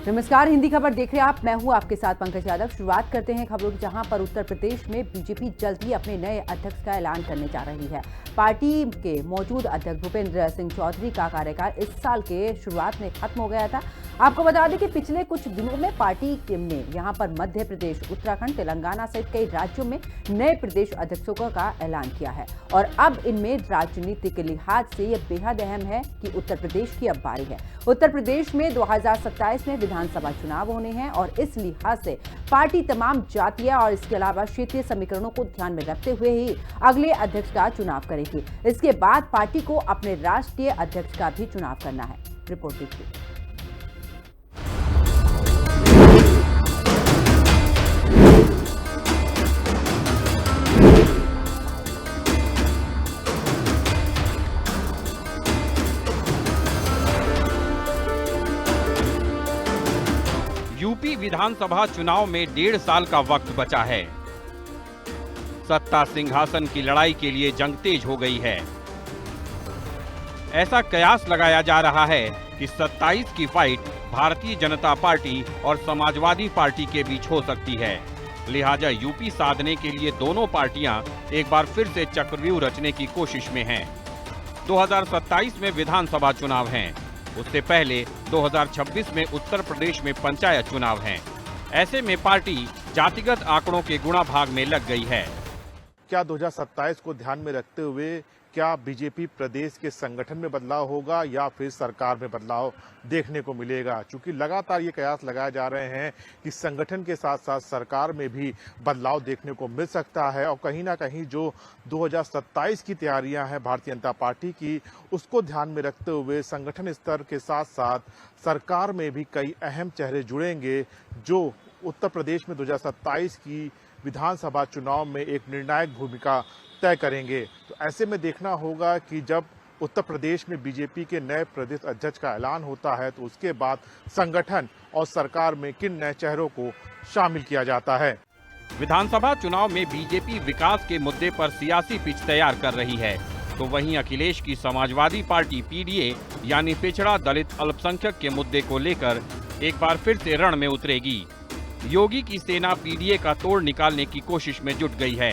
नमस्कार, हिंदी खबर देख रहे हैं आप। मैं हूं आपके साथ पंकज यादव। शुरुआत करते हैं खबरों की, जहां पर उत्तर प्रदेश में बीजेपी जल्द ही अपने नए अध्यक्ष का ऐलान करने जा रही है। पार्टी के मौजूद अध्यक्ष भूपेंद्र सिंह चौधरी का कार्यकाल इस साल के शुरुआत में खत्म हो गया था। आपको बता दें कि पिछले कुछ दिनों में पार्टी ने यहां पर मध्य प्रदेश, उत्तराखंड, तेलंगाना सहित कई राज्यों में नए प्रदेश अध्यक्षों का ऐलान किया है। और अब इनमें राजनीतिक लिहाज से यह बेहद अहम है कि उत्तर प्रदेश की अब बारी है। उत्तर प्रदेश में 2027 में विधानसभा चुनाव होने हैं और इस लिहाज से पार्टी तमाम जातीय और इसके अलावा क्षेत्रीय समीकरणों को ध्यान में रखते हुए ही अगले अध्यक्ष का चुनाव करेगी। इसके बाद पार्टी को अपने राष्ट्रीय अध्यक्ष का भी चुनाव करना है। रिपोर्ट देखिए। यूपी विधानसभा चुनाव में 1.5 साल का वक्त बचा है। सत्ता सिंहासन की लड़ाई के लिए जंग तेज हो गई है। ऐसा कयास लगाया जा रहा है कि 27 की फाइट भारतीय जनता पार्टी और समाजवादी पार्टी के बीच हो सकती है। लिहाजा यूपी साधने के लिए दोनों पार्टियां एक बार फिर से चक्रव्यूह रचने की कोशिश में हैं। 2027 में विधानसभा चुनाव हैं। उससे पहले 2026 में उत्तर प्रदेश में पंचायत चुनाव हैं। ऐसे में पार्टी जातिगत आंकड़ों के गुणा भाग में लग गई है। क्या 2027 को ध्यान में रखते हुए क्या बीजेपी प्रदेश के संगठन में बदलाव होगा या फिर सरकार में बदलाव देखने को मिलेगा? क्योंकि लगातार ये कयास लगाए जा रहे हैं कि संगठन के साथ साथ सरकार में भी बदलाव देखने को मिल सकता है और कहीं ना कहीं जो 2027 की तैयारियां हैं भारतीय जनता पार्टी की, उसको ध्यान में रखते हुए संगठन स्तर के साथ साथ सरकार में भी कई अहम चेहरे जुड़ेंगे जो उत्तर प्रदेश में 2027 की विधानसभा चुनाव में एक निर्णायक भूमिका तय करेंगे। तो ऐसे में देखना होगा कि जब उत्तर प्रदेश में बीजेपी के नए प्रदेश अध्यक्ष का ऐलान होता है तो उसके बाद संगठन और सरकार में किन नए चेहरों को शामिल किया जाता है। विधानसभा चुनाव में बीजेपी विकास के मुद्दे पर सियासी पिच तैयार कर रही है, तो वहीं अखिलेश की समाजवादी पार्टी पीडीए यानी पिछड़ा दलित अल्पसंख्यक के मुद्दे को लेकर एक बार फिर से रण में उतरेगी। योगी की सेना पीडीए का तोड़ निकालने की कोशिश में जुट गई है,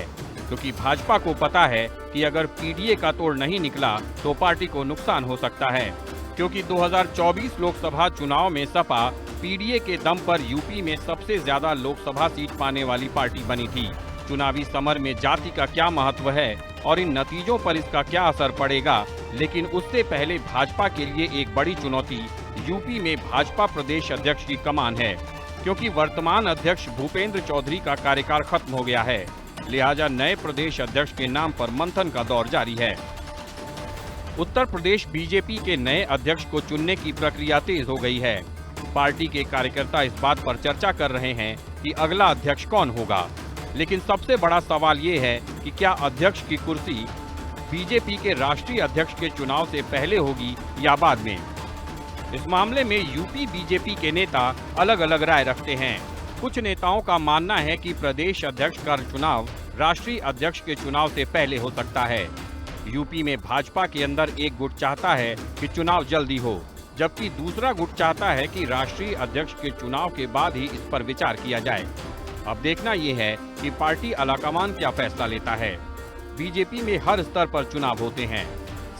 क्योंकि भाजपा को पता है कि अगर पीडीए का तोड़ नहीं निकला तो पार्टी को नुकसान हो सकता है। क्योंकि 2024 लोकसभा चुनाव में सपा पीडीए के दम पर यूपी में सबसे ज्यादा लोकसभा सीट पाने वाली पार्टी बनी थी। चुनावी समर में जाति का क्या महत्व है और इन नतीजों पर इसका क्या असर पड़ेगा, लेकिन उससे पहले भाजपा के लिए एक बड़ी चुनौती यूपी में भाजपा प्रदेश अध्यक्ष की कमान है। क्योंकि वर्तमान अध्यक्ष भूपेंद्र चौधरी का कार्यकाल खत्म हो गया है, लिहाजा नए प्रदेश अध्यक्ष के नाम पर मंथन का दौर जारी है। उत्तर प्रदेश बीजेपी के नए अध्यक्ष को चुनने की प्रक्रिया तेज हो गई है। पार्टी के कार्यकर्ता इस बात पर चर्चा कर रहे हैं कि अगला अध्यक्ष कौन होगा। लेकिन सबसे बड़ा सवाल ये है कि क्या अध्यक्ष की कुर्सी बीजेपी के राष्ट्रीय अध्यक्ष के चुनाव से पहले होगी या बाद में। इस मामले में यूपी बीजेपी के नेता अलग अलग राय रखते हैं। कुछ नेताओं का मानना है कि प्रदेश अध्यक्ष का चुनाव राष्ट्रीय अध्यक्ष के चुनाव से पहले हो सकता है। यूपी में भाजपा के अंदर एक गुट चाहता है कि चुनाव जल्दी हो, जबकि दूसरा गुट चाहता है कि राष्ट्रीय अध्यक्ष के चुनाव के बाद ही इस पर विचार किया जाए। अब देखना यह है कि पार्टी आलाकमान क्या फैसला लेता है। बीजेपी में हर स्तर पर चुनाव होते हैं।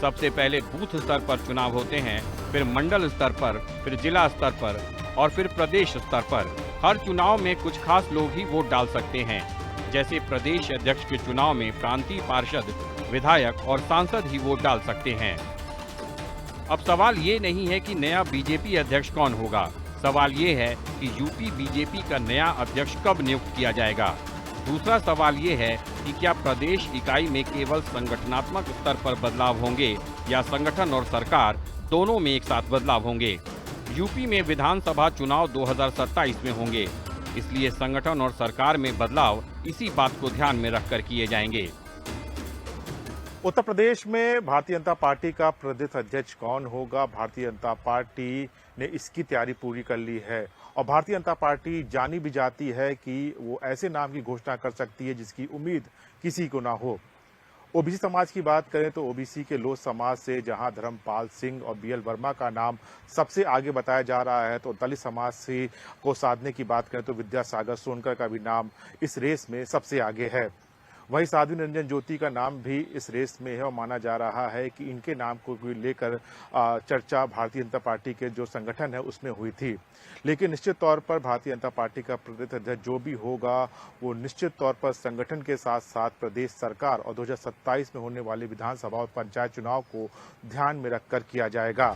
सबसे पहले बूथ स्तर पर चुनाव होते हैं, फिर मंडल स्तर पर, फिर जिला स्तर पर और फिर प्रदेश स्तर पर। हर चुनाव में कुछ खास लोग ही वोट डाल सकते हैं। जैसे प्रदेश अध्यक्ष के चुनाव में प्रांतीय पार्षद, विधायक और सांसद ही वोट डाल सकते हैं। अब सवाल ये नहीं है कि नया बीजेपी अध्यक्ष कौन होगा, सवाल ये है कि यूपी बीजेपी का नया अध्यक्ष कब नियुक्त किया जाएगा। दूसरा सवाल ये है कि क्या प्रदेश इकाई में केवल संगठनात्मक स्तर पर बदलाव होंगे या संगठन और सरकार दोनों में एक साथ बदलाव होंगे। यूपी में विधानसभा चुनाव 2027 में होंगे, इसलिए संगठन और सरकार में बदलाव इसी बात को ध्यान में रखकर किए जाएंगे। उत्तर प्रदेश में भारतीय जनता पार्टी का प्रदेश अध्यक्ष कौन होगा, भारतीय जनता पार्टी ने इसकी तैयारी पूरी कर ली है और भारतीय जनता पार्टी जानी भी जाती है कि वो ऐसे नाम की घोषणा कर सकती है जिसकी उम्मीद किसी को ना हो। ओबीसी समाज की बात करें तो ओबीसी के लोध समाज से जहां धर्मपाल सिंह और बीएल वर्मा का नाम सबसे आगे बताया जा रहा है, तो दलित समाज से को साधने की बात करें तो विद्यासागर सोनकर का भी नाम इस रेस में सबसे आगे है। वहीं साध्वी निरंजन ज्योति का नाम भी इस रेस में है और माना जा रहा है कि इनके नाम को लेकर चर्चा भारतीय जनता पार्टी के जो संगठन है उसमें हुई थी। लेकिन निश्चित तौर पर भारतीय जनता पार्टी का प्रदेश अध्यक्ष जो भी होगा वो निश्चित तौर पर संगठन के साथ साथ प्रदेश सरकार और 2027 में होने वाले विधानसभा और पंचायत चुनाव को ध्यान में रखकर किया जाएगा।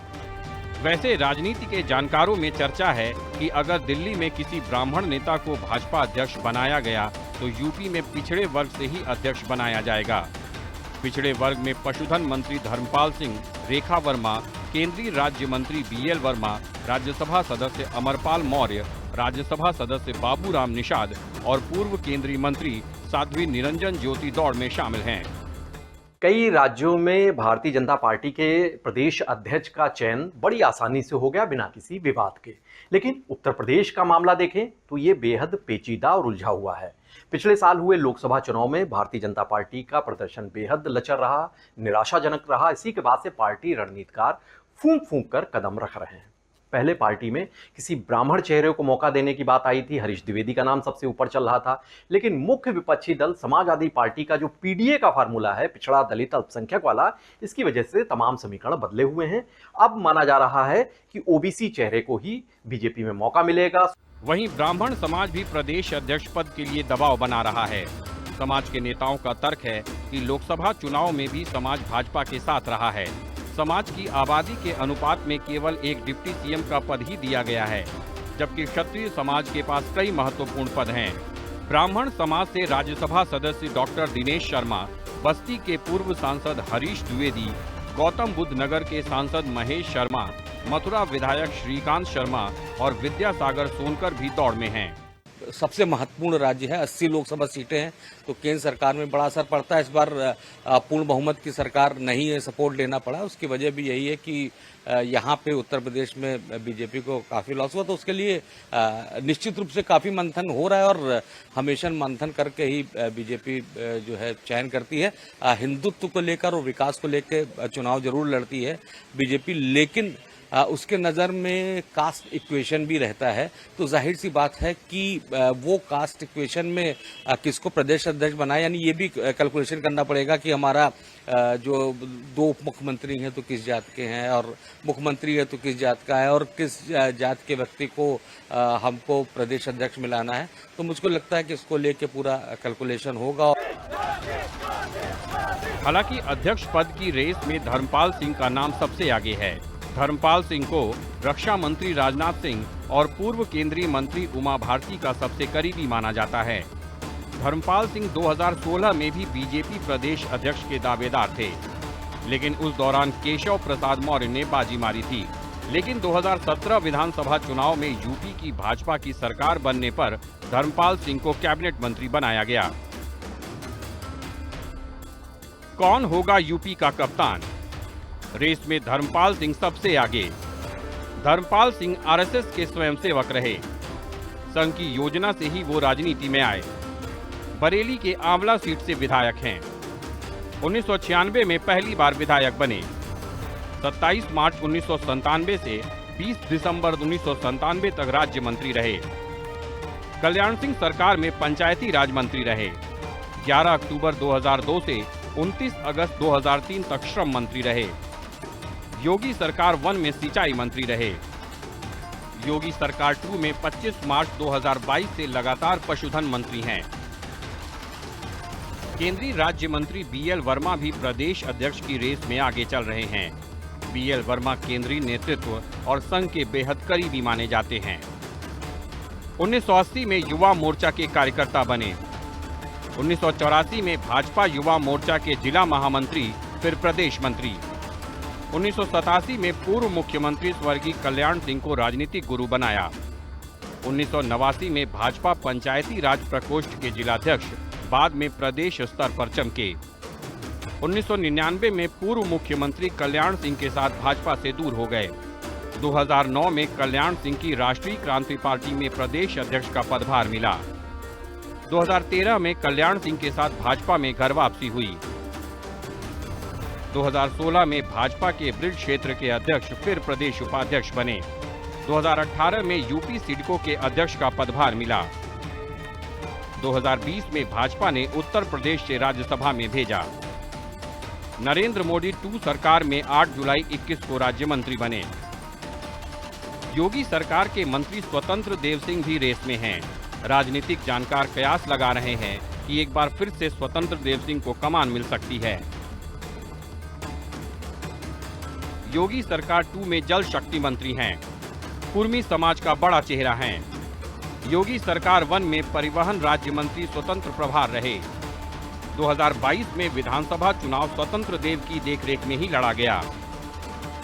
वैसे राजनीति के जानकारों में चर्चा है कि अगर दिल्ली में किसी ब्राह्मण नेता को भाजपा अध्यक्ष बनाया गया तो यूपी में पिछड़े वर्ग से ही अध्यक्ष बनाया जाएगा। पिछड़े वर्ग में पशुधन मंत्री धर्मपाल सिंह, रेखा वर्मा, केंद्रीय राज्य मंत्री बीएल वर्मा, राज्यसभा सदस्य अमरपाल मौर्य, राज्यसभा सदस्य बाबूराम निषाद और पूर्व केंद्रीय मंत्री साध्वी निरंजन ज्योति दौड़ में शामिल हैं। कई राज्यों में भारतीय जनता पार्टी के प्रदेश अध्यक्ष का चयन बड़ी आसानी से हो गया बिना किसी विवाद के, लेकिन उत्तर प्रदेश का मामला देखें तो ये बेहद पेचीदा और उलझा हुआ है। पिछले साल हुए लोकसभा चुनाव में भारतीय जनता पार्टी का प्रदर्शन बेहद लचर रहा, निराशाजनक रहा। इसी के बाद से पार्टी रणनीतिकार फूंक फूंक कर कदम रख रहे हैं। पहले पार्टी में किसी ब्राह्मण चेहरे को मौका देने की बात आई थी, हरीश द्विवेदी का नाम सबसे ऊपर चल रहा था, लेकिन मुख्य विपक्षी दल समाजवादी पार्टी का जो पीडीए का फार्मूला है, पिछड़ा दलित अल्पसंख्यक वाला, इसकी वजह से तमाम समीकरण बदले हुए हैं। अब माना जा रहा है कि ओबीसी चेहरे को ही बीजेपी में मौका मिलेगा। वहीं ब्राह्मण समाज भी प्रदेश अध्यक्ष पद के लिए दबाव बना रहा है। समाज के नेताओं का तर्क है कि लोकसभा चुनाव में भी समाज भाजपा के साथ रहा है। समाज की आबादी के अनुपात में केवल एक डिप्टी सीएम का पद ही दिया गया है, जबकि क्षत्रिय समाज के पास कई महत्वपूर्ण पद हैं। ब्राह्मण समाज से राज्यसभा सदस्य डॉक्टर दिनेश शर्मा, बस्ती के पूर्व सांसद हरीश द्विवेदी, गौतम बुद्ध नगर के सांसद महेश शर्मा, मथुरा विधायक श्रीकांत शर्मा और विद्यासागर सोनकर भी दौड़ में हैं। सबसे महत्वपूर्ण राज्य है, 80 लोकसभा सीटें हैं, तो केंद्र सरकार में बड़ा असर पड़ता है। इस बार पूर्ण बहुमत की सरकार नहीं है, सपोर्ट लेना पड़ा। उसकी वजह भी यही है कि यहाँ पे उत्तर प्रदेश में बीजेपी को काफी लॉस हुआ, तो उसके लिए निश्चित रूप से काफी मंथन हो रहा है और हमेशा मंथन करके ही बीजेपी जो है चयन करती है। हिंदुत्व को लेकर और विकास को लेकर चुनाव जरूर लड़ती है बीजेपी, लेकिन उसके नज़र में कास्ट इक्वेशन भी रहता है, तो जाहिर सी बात है कि वो कास्ट इक्वेशन में किसको प्रदेश अध्यक्ष बनाए, यानी ये भी कैलकुलेशन करना पड़ेगा कि हमारा जो 2 मुख्यमंत्री हैं तो किस जात के हैं और मुख्यमंत्री है तो किस जात का है और किस जात के व्यक्ति को हमको प्रदेश अध्यक्ष मिलाना है। तो मुझको लगता है कि इसको लेके पूरा कैलकुलेशन होगा। हालांकि अध्यक्ष पद की रेस में धर्मपाल सिंह का नाम सबसे आगे है। धर्मपाल सिंह को रक्षा मंत्री राजनाथ सिंह और पूर्व केंद्रीय मंत्री उमा भारती का सबसे करीबी माना जाता है। धर्मपाल सिंह 2016 में भी बीजेपी प्रदेश अध्यक्ष के दावेदार थे, लेकिन उस दौरान केशव प्रसाद मौर्य ने बाजी मारी थी। लेकिन 2017 विधानसभा चुनाव में यूपी की भाजपा की सरकार बनने पर धर्मपाल सिंह को कैबिनेट मंत्री बनाया गया। कौन होगा यूपी का कप्तान? रेस में धर्मपाल सिंह सबसे आगे। धर्मपाल सिंह आरएसएस के स्वयंसेवक रहे। संघ की योजना से ही वो राजनीति में आए। बरेली के आंवला सीट से विधायक हैं। 1996 में पहली बार विधायक बने। 27 मार्च 1997 से 20 दिसंबर 1997 तक राज्य मंत्री रहे। कल्याण सिंह सरकार में पंचायती राज मंत्री रहे। 11 अक्टूबर 2002 से 29 अगस्त 2003 तक श्रम मंत्री रहे। योगी सरकार 1 में सिंचाई मंत्री रहे। योगी सरकार 2 में 25 मार्च 2022 से लगातार पशुधन मंत्री हैं। केंद्रीय राज्य मंत्री बीएल वर्मा भी प्रदेश अध्यक्ष की रेस में आगे चल रहे हैं। बीएल वर्मा केंद्रीय नेतृत्व और संघ के बेहद करीबी माने जाते हैं। 1980 में युवा मोर्चा के कार्यकर्ता बने। 1984 में भाजपा युवा मोर्चा के जिला महामंत्री, फिर प्रदेश मंत्री। 1987 में पूर्व मुख्यमंत्री स्वर्गीय कल्याण सिंह को राजनीतिक गुरु बनाया। 1989 में भाजपा पंचायती राज प्रकोष्ठ के जिलाध्यक्ष, बाद में प्रदेश स्तर पर चमके। 1999 में पूर्व मुख्यमंत्री कल्याण सिंह के साथ भाजपा से दूर हो गए। 2009 में कल्याण सिंह की राष्ट्रीय क्रांति पार्टी में प्रदेश अध्यक्ष का पदभार मिला। 2013 में कल्याण सिंह के साथ भाजपा में घर वापसी हुई। 2016 में भाजपा के ब्रिज क्षेत्र के अध्यक्ष फिर प्रदेश उपाध्यक्ष बने। 2018 में यूपी सिडको के अध्यक्ष का पदभार मिला। 2020 में भाजपा ने उत्तर प्रदेश से राज्यसभा में भेजा। नरेंद्र मोदी 2 सरकार में 8 जुलाई 21 को राज्य मंत्री बने। योगी सरकार के मंत्री स्वतंत्र देव सिंह भी रेस में हैं। राजनीतिक जानकार कयास लगा रहे हैं कि एक बार फिर से स्वतंत्र देव सिंह को कमान मिल सकती है। योगी सरकार 2 में जल शक्ति मंत्री हैं। कुर्मी समाज का बड़ा चेहरा हैं। योगी सरकार 1 में परिवहन राज्य मंत्री स्वतंत्र प्रभार रहे। 2022 में विधानसभा चुनाव स्वतंत्र देव की देखरेख में ही लड़ा गया।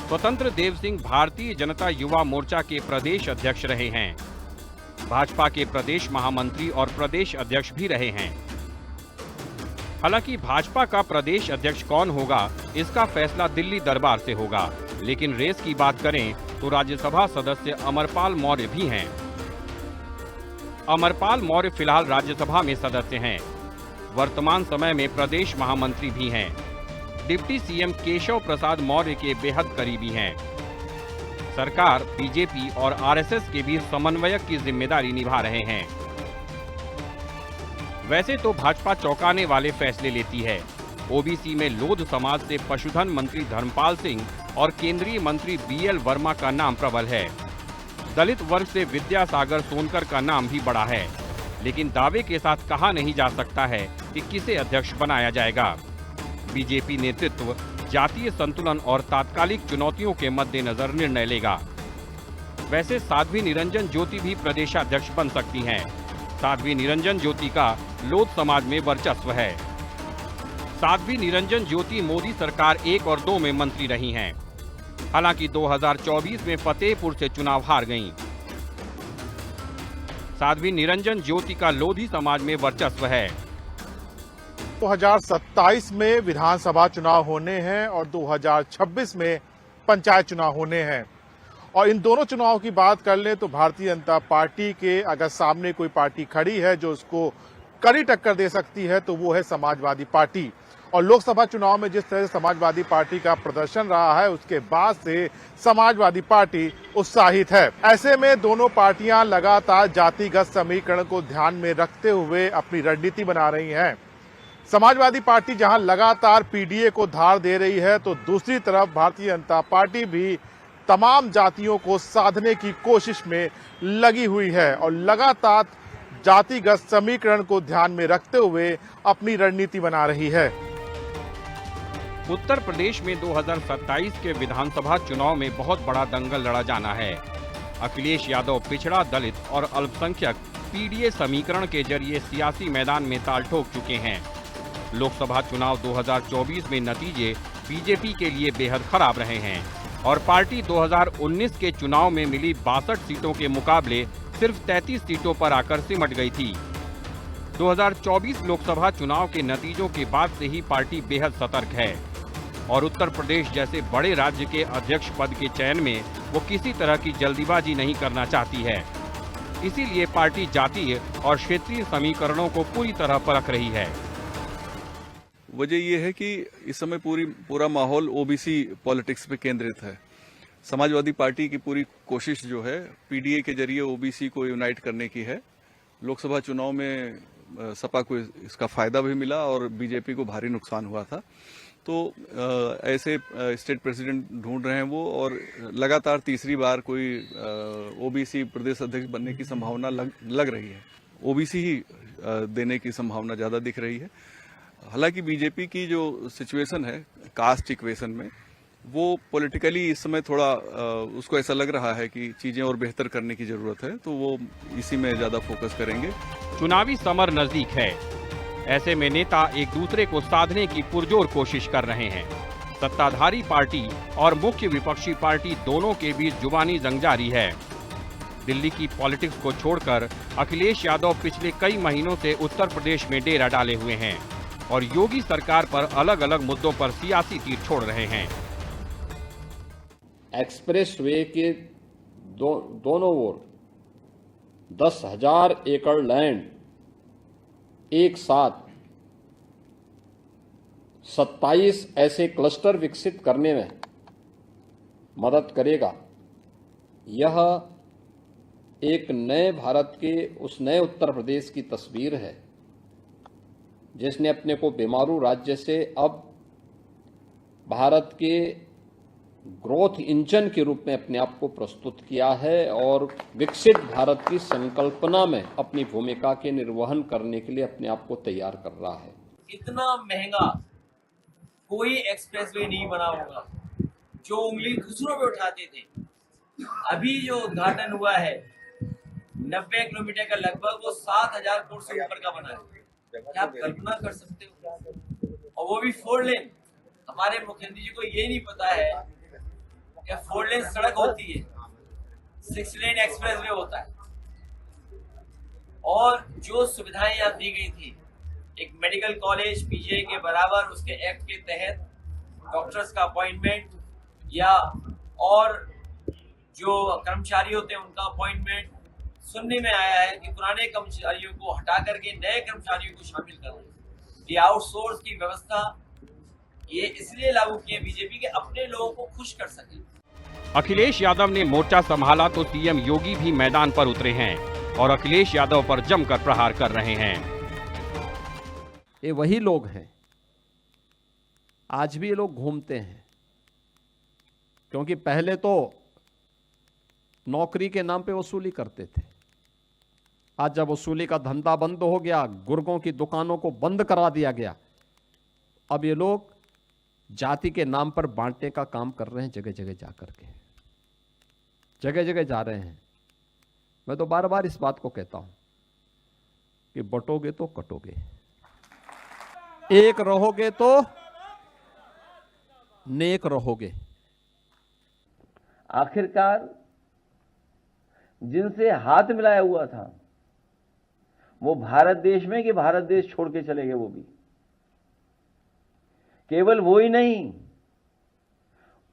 स्वतंत्र देव सिंह भारतीय जनता युवा मोर्चा के प्रदेश अध्यक्ष रहे हैं। भाजपा के प्रदेश महामंत्री और प्रदेश अध्यक्ष भी रहे हैं। हालांकि भाजपा का प्रदेश अध्यक्ष कौन होगा, इसका फैसला दिल्ली दरबार से होगा, लेकिन रेस की बात करें तो राज्यसभा सदस्य अमरपाल मौर्य भी हैं। अमरपाल मौर्य फिलहाल राज्यसभा में सदस्य हैं। वर्तमान समय में प्रदेश महामंत्री भी हैं। डिप्टी सीएम केशव प्रसाद मौर्य के बेहद करीबी हैं। सरकार, बीजेपी और आरएसएस के बीच समन्वयक की जिम्मेदारी निभा रहे हैं। वैसे तो भाजपा चौंकाने वाले फैसले लेती है। ओबीसी में लोध समाज से पशुधन मंत्री धर्मपाल सिंह और केंद्रीय मंत्री बीएल वर्मा का नाम प्रबल है। दलित वर्ग से विद्यासागर सोनकर का नाम भी बड़ा है, लेकिन दावे के साथ कहा नहीं जा सकता है कि किसे अध्यक्ष बनाया जाएगा। बीजेपी नेतृत्व जातीय संतुलन और तात्कालिक चुनौतियों के मद्देनजर निर्णय लेगा। वैसे साध्वी निरंजन ज्योति भी प्रदेशाध्यक्ष बन सकती हैं। साध्वी निरंजन ज्योति का लोध समाज में वर्चस्व है। साध्वी निरंजन ज्योति मोदी सरकार 1 और 2 में मंत्री रही हैं। हालांकि 2024 में फतेहपुर से चुनाव हार गईं। साध्वी निरंजन ज्योति का लोधी समाज में वर्चस्व है। 2027 में विधानसभा चुनाव होने हैं और 2026 में पंचायत चुनाव होने हैं। और इन दोनों चुनाव की बात कर लें तो भारतीय जनता पार्टी के अगर सामने कोई पार्टी खड़ी है जो उसको कड़ी टक्कर दे सकती है तो वो है समाजवादी पार्टी। और लोकसभा चुनाव में जिस तरह से समाजवादी पार्टी का प्रदर्शन रहा है उसके बाद से समाजवादी पार्टी उत्साहित है। ऐसे में दोनों पार्टियां लगातार जातिगत समीकरण को ध्यान में रखते हुए अपनी रणनीति बना रही हैं। समाजवादी पार्टी जहां लगातार पीडीए को धार दे रही है तो दूसरी तरफ भारतीय जनता पार्टी भी तमाम जातियों को साधने की कोशिश में लगी हुई है और लगातार जातिगत समीकरण को ध्यान में रखते हुए अपनी रणनीति बना रही है। उत्तर प्रदेश में 2027 के विधानसभा चुनाव में बहुत बड़ा दंगल लड़ा जाना है। अखिलेश यादव पिछड़ा, दलित और अल्पसंख्यक पीडीए समीकरण के जरिए सियासी मैदान में ताल ठोक चुके हैं। लोकसभा चुनाव 2024 में नतीजे बीजेपी के लिए बेहद खराब रहे हैं और पार्टी 2019 के चुनाव में मिली 62 सीटों के मुकाबले सिर्फ 33 सीटों पर आकर सिमट गई थी। 2024 लोकसभा चुनाव के नतीजों के बाद से ही पार्टी बेहद सतर्क है और उत्तर प्रदेश जैसे बड़े राज्य के अध्यक्ष पद के चयन में वो किसी तरह की जल्दीबाजी नहीं करना चाहती है। इसीलिए पार्टी जातीय और क्षेत्रीय समीकरणों को पूरी तरह परख रही है। वजह यह है कि इस समय पूरा माहौल ओबीसी पॉलिटिक्स पे केंद्रित है। समाजवादी पार्टी की पूरी कोशिश जो है पीडीए के जरिए ओबीसी को यूनाइट करने की है। लोकसभा चुनाव में सपा को इसका फायदा भी मिला और बीजेपी को भारी नुकसान हुआ था। तो ऐसे स्टेट प्रेसिडेंट ढूंढ रहे हैं वो और लगातार तीसरी बार कोई ओबीसी प्रदेश अध्यक्ष बनने की संभावना लग रही है। ओबीसी ही देने की संभावना ज्यादा दिख रही है। हालांकि बीजेपी की जो सिचुएशन है कास्ट इक्वेशन में वो पॉलिटिकली इस समय थोड़ा उसको ऐसा लग रहा है कि चीजें और बेहतर करने की जरूरत है, तो वो इसी में ज्यादा फोकस करेंगे। चुनावी समर नजदीक है। ऐसे में नेता एक दूसरे को साधने की पुरजोर कोशिश कर रहे हैं। सत्ताधारी पार्टी और मुख्य विपक्षी पार्टी दोनों के बीच जुबानी जंग जारी है। दिल्ली की पॉलिटिक्स को छोड़कर अखिलेश यादव पिछले कई महीनों से उत्तर प्रदेश में डेरा डाले हुए हैं और योगी सरकार पर अलग अलग मुद्दों पर सियासी तीर छोड़ रहे हैं। एक्सप्रेस वे के दोनों ओर 10,000 एकड़ लैंड एक साथ 27 ऐसे क्लस्टर विकसित करने में मदद करेगा। यह एक नए भारत के, उस नए उत्तर प्रदेश की तस्वीर है जिसने अपने को बीमारू राज्य से अब भारत के ग्रोथ इंजन के रूप में अपने आप को प्रस्तुत किया है और विकसित भारत की संकल्पना में अपनी भूमिका के निर्वहन करने के लिए अपने आप को तैयार कर रहा है। इतना महंगा कोई एक्सप्रेसवे नहीं बना होगा। जो उंगली दूसरों पे उठाते थे, अभी जो उद्घाटन हुआ है 90 किलोमीटर का लगभग, वो 7,000 करोड़ से ऊपर का बना है। क्या आप कल्पना कर सकते हो? और वो भी 4 लेन। हमारे मुख्यमंत्री जी को ये नहीं पता है कि 4 लेन सड़क होती है, 6 लेन एक्सप्रेसवे होता है। और जो सुविधाएं यहाँ दी गई थी, एक मेडिकल कॉलेज पीजीआई के बराबर, उसके एक्ट के तहत डॉक्टर्स का अपॉइंटमेंट या और जो कर्मचारी होते हैं उनका अपॉइंटमेंट, सुनने में आया है कि पुराने कर्मचारियों को हटा करके नए कर्मचारियों को शामिल कर रहे हैं। ये आउटसोर्स की व्यवस्था ये इसलिए लागू की है बीजेपी के अपने लोगों को खुश कर सके। अखिलेश यादव ने मोर्चा संभाला तो सीएम योगी भी मैदान पर उतरे हैं और अखिलेश यादव पर जमकर प्रहार कर रहे हैं। ये वही लोग हैं, आज भी ये लोग घूमते हैं, क्योंकि पहले तो नौकरी के नाम पे वसूली करते थे। आज जब वसूली का धंधा बंद हो गया, गुर्गों की दुकानों को बंद करा दिया गया, अब ये लोग जाति के नाम पर बांटने का काम कर रहे हैं। जगह जगह जाकर के जगह जगह जा रहे हैं। मैं तो बार बार इस बात को कहता हूं कि बटोगे तो कटोगे, एक रहोगे तो नेक रहोगे। आखिरकार जिनसे हाथ मिलाया हुआ था वो भारत देश में कि भारत देश छोड़ के चले गए, वो भी केवल वो ही नहीं,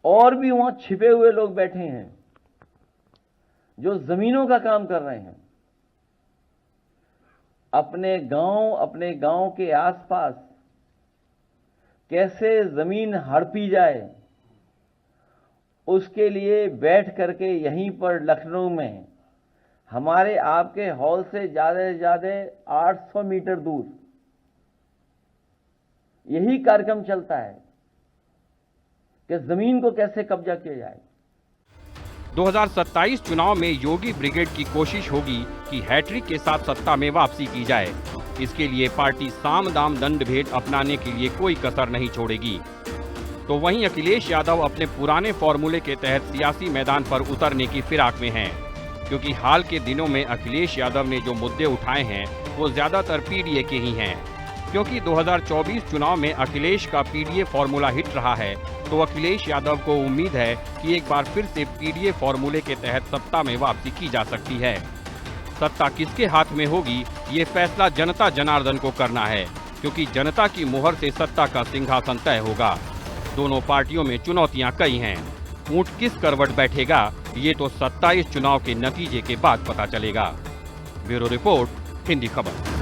और भी वहां छिपे हुए लोग बैठे हैं जो जमीनों का काम कर रहे हैं। अपने गांव के आसपास कैसे जमीन हड़पी जाए, उसके लिए बैठ करके यहीं पर लखनऊ में हमारे आपके हॉल से ज्यादा 800 मीटर दूर यही कार्यक्रम चलता है कि जमीन को कैसे कब्जा किया जाए। 2027 चुनाव में योगी ब्रिगेड की कोशिश होगी कि हैट्रिक के साथ सत्ता में वापसी की जाए। इसके लिए पार्टी साम दाम दंड भेद अपनाने के लिए कोई कसर नहीं छोड़ेगी। तो वहीं अखिलेश यादव अपने पुराने फॉर्मूले के तहत सियासी मैदान पर उतरने की फिराक में हैं, क्योंकि हाल के दिनों में अखिलेश यादव ने जो मुद्दे उठाए हैं वो ज्यादातर पीडीए के ही हैं। क्योंकि 2024 चुनाव में अखिलेश का पीडीए फॉर्मूला हिट रहा है, तो अखिलेश यादव को उम्मीद है कि एक बार फिर से पीडीए फॉर्मूले के तहत सत्ता में वापसी की जा सकती है। सत्ता किसके हाथ में होगी, ये फैसला जनता जनार्दन को करना है, क्योंकि जनता की मुहर से सत्ता का सिंहासन तय होगा। दोनों पार्टियों में चुनौतियां कई हैं। ऊंट किस करवट बैठेगा, ये तो 27 चुनाव के नतीजे के बाद पता चलेगा। ब्यूरो रिपोर्ट, हिंदी खबर।